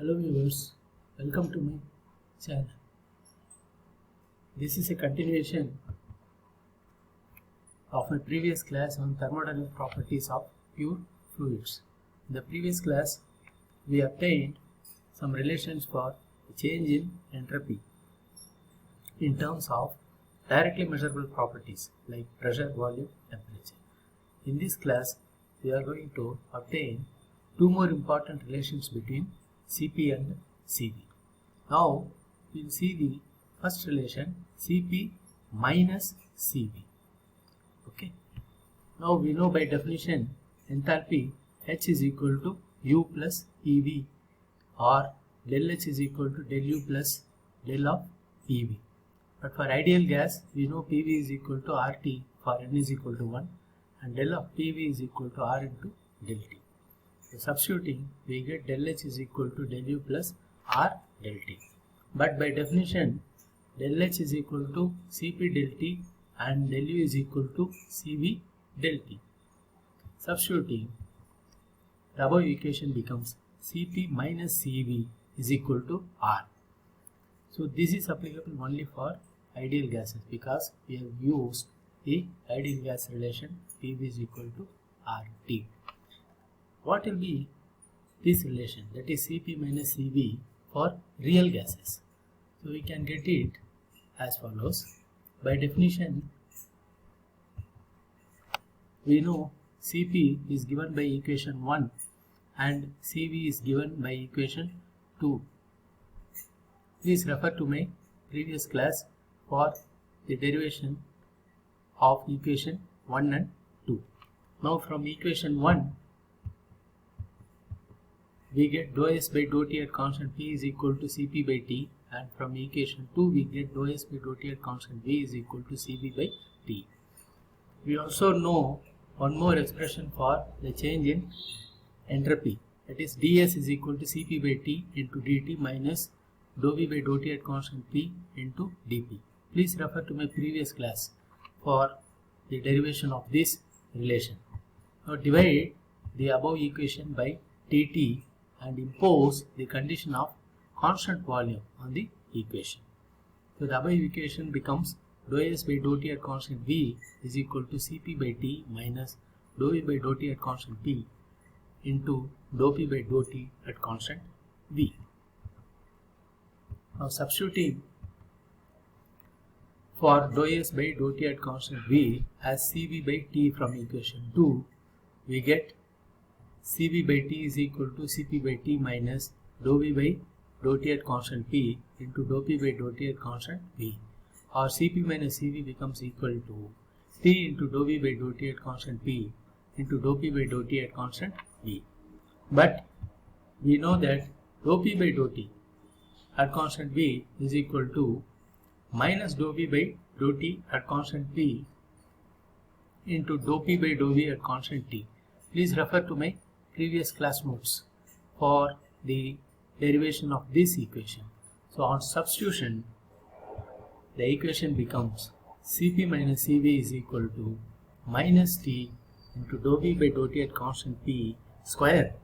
Hello viewers, welcome to my channel. This is a continuation of my previous class on thermodynamic properties of pure fluids. In the previous class, we obtained some relations for change in entropy in terms of directly measurable properties like pressure, volume, temperature. In this class, we are going to obtain two more important relations between Cp and Cv. Now we will see the first relation, Cp minus Cv. Okay. Now we know by definition enthalpy H is equal to U plus Ev, or del H is equal to del U plus del of Ev. But for ideal gas, we know Pv is equal to RT for n is equal to 1 and del of Pv is equal to R into del T. So substituting, we get del H is equal to del U plus R del T. But by definition, del H is equal to Cp del T and del U is equal to Cv del T. Substituting, the above equation becomes Cp minus Cv is equal to R. So this is applicable only for ideal gases because we have used the ideal gas relation Pv is equal to RT. What will be this relation, that is Cp minus Cv, for real gases? So we can get it as follows. By definition, we know Cp is given by equation 1 and Cv is given by equation 2. Please refer to my previous class for the derivation of equation 1 and 2. Now from equation 1, we get dou S by dou T at constant P is equal to Cp by T, and from equation 2 we get dou S by dou T at constant V is equal to Cv by T. We also know one more expression for the change in entropy, that is ds is equal to Cp by T into dt minus dou V by dou T at constant P into dP. Please refer to my previous class for the derivation of this relation. Now divide the above equation by dt and impose the condition of constant volume on the equation. So the above equation becomes dou S by dou T at constant V is equal to Cp by T minus dou V by dou T at constant P into dou P by dou T at constant V. Now substituting for dou S by dou T at constant V as Cv by T from equation 2, we get Cv by T is equal to Cp by T minus dou V by dou T at constant P into dou P by dou T at constant V, or Cp minus Cv becomes equal to T into dou V by dou T at constant P into dou P by dou T at constant V. But we know that dou P by dou T at constant V is equal to minus dou V by dou T at constant P into dou P by dou V at constant T. Please refer to my previous class notes for the derivation of this equation. So on substitution, the equation becomes Cp minus Cv is equal to minus T into dou V by dou T at constant P square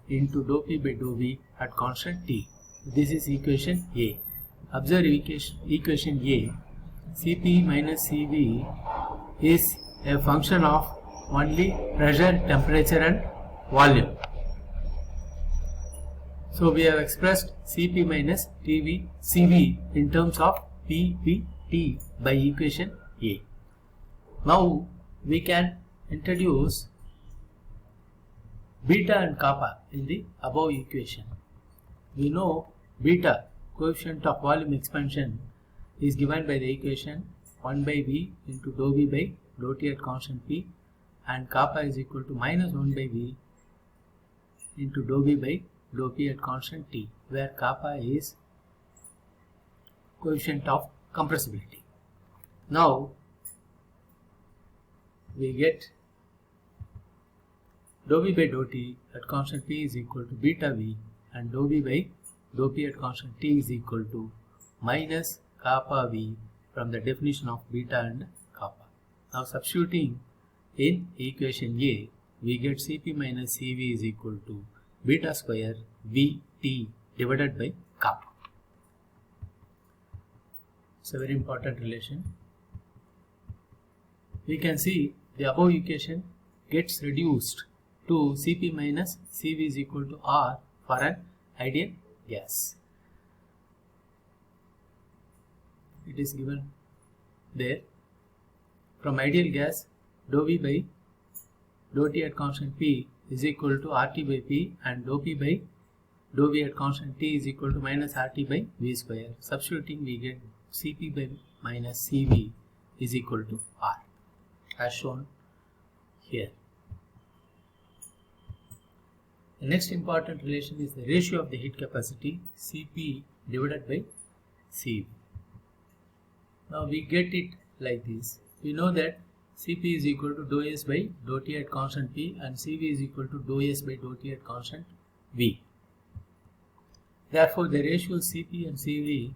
into dou P by dou V at constant T. This is equation A. Observe equation A. Cp minus Cv is a function of only pressure, temperature and volume. So we have expressed Cp minus Cv in terms of Ppt by equation A. Now we can introduce beta and kappa in the above equation. We know beta, coefficient of volume expansion, is given by the equation 1 by V into dou V by dou T at constant P, and kappa is equal to minus 1 by V into dou V by dou P at constant T, where kappa is coefficient of compressibility. Now we get dou V by dou T at constant P is equal to beta V and dou V by dou P at constant T is equal to minus kappa V from the definition of beta and kappa. Now substituting in equation A, we get Cp minus Cv is equal to beta square Vt divided by kappa. It's a very important relation. We can see the above equation gets reduced to Cp minus Cv is equal to R for an ideal gas. It is given there. From ideal gas, dou V by dou T at constant P is equal to RT by P, and dou P by dou V at constant T is equal to minus RT by V square. Substituting, we get Cp by minus Cv is equal to R, as shown here. The next important relation is the ratio of the heat capacity, Cp divided by Cv. Now we get it like this. We know that Cp is equal to dou S by dou T at constant P, and Cv is equal to dou S by dou T at constant V. Therefore, the ratio Cp and Cv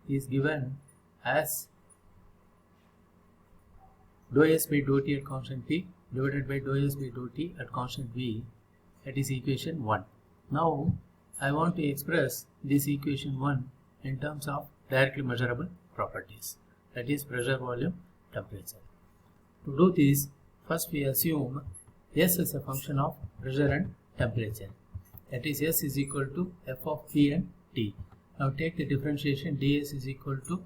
is given as dou S by dou T at constant P divided by dou S by dou T at constant V. That is equation 1. Now, I want to express this equation 1 in terms of directly measurable properties, that is pressure, volume, temperature. To do this, first we assume S is a function of pressure and temperature. That is, S is equal to f of P and T. Now take the differentiation. ds is equal to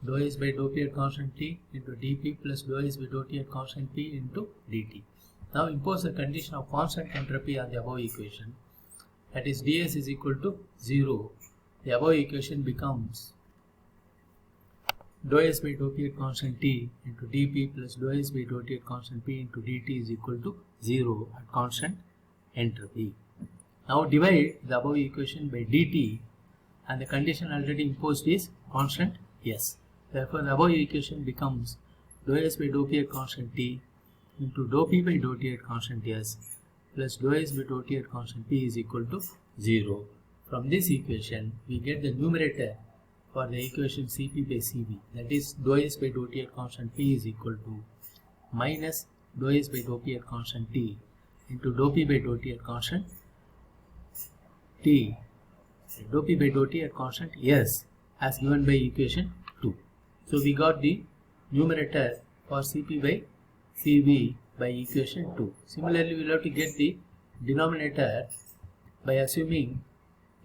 dou S by dou P at constant T into dP plus dou S by dou T at constant P into dt. Now impose the condition of constant entropy on the above equation. That is, ds is equal to 0. The above equation becomes dou S by dou P at constant T into dP plus dou S by dou T at constant P into dt is equal to 0 at constant entropy. Now divide the above equation by dt, and the condition already imposed is constant S. Therefore, the above equation becomes dou S by dou P at constant T into dou P by dou T at constant S plus dou S by dou T at constant P is equal to 0. From this equation, we get the numerator for the equation Cp by Cv, that is dou S by dou T at constant P is equal to minus dou S by dou P at constant T into dou P by dou T at constant T, dou P by dou T at constant S, as given by equation 2. So we got the numerator for Cp by Cv by equation 2. Similarly, we will have to get the denominator by assuming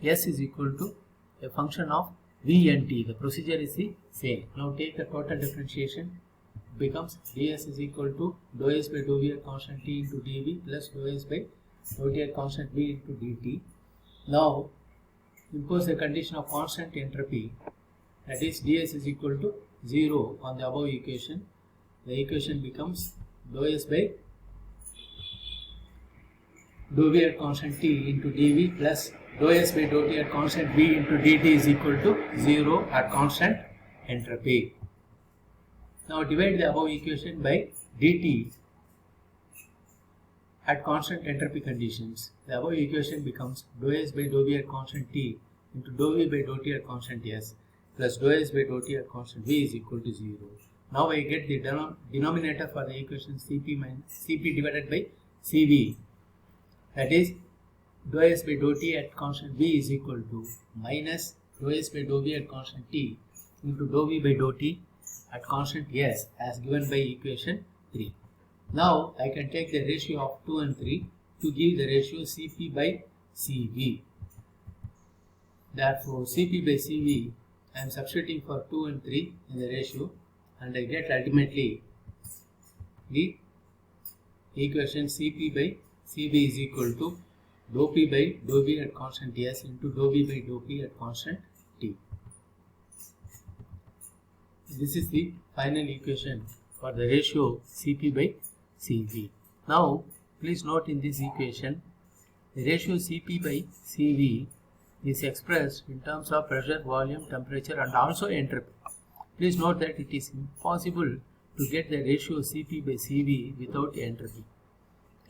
S is equal to a function of V and T. The procedure is the same. Now take the total differentiation. It becomes ds is equal to dou S by dou V at constant T into dV plus dou S by dou T at constant V into dt. Now impose the condition of constant entropy, that is ds is equal to 0 on the above equation. The equation becomes dou S by dou V at constant T into dV plus dou S by dou T at constant V into dt is equal to 0 at constant entropy. Now divide the above equation by dt at constant entropy conditions. The above equation becomes dou S by dou V at constant T into dou V by dou T at constant S plus dou S by dou T at constant V is equal to 0. Now I get the denominator for the equation Cp divided by Cv, that is dou S by dou T at constant V is equal to minus dou S by dou V at constant T into dou V by dou T at constant S, as given by equation 3. Now I can take the ratio of 2 and 3 to give the ratio Cp by Cv. Therefore, Cp by Cv, I am substituting for 2 and 3 in the ratio, and I get ultimately the equation Cp by Cv is equal to dou P by dou V at constant S into dou V by dou P at constant T. This is the final equation for the ratio Cp by Cv. Now, please note in this equation, the ratio Cp by Cv is expressed in terms of pressure, volume, temperature and also entropy. Please note that it is impossible to get the ratio Cp by Cv without entropy.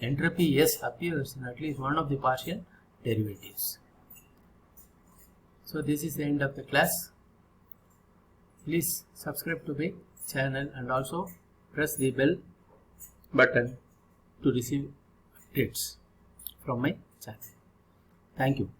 Entropy, yes, appears in at least one of the partial derivatives. So this is the end of the class. Please subscribe to my channel and also press the bell button to receive updates from my channel. Thank you.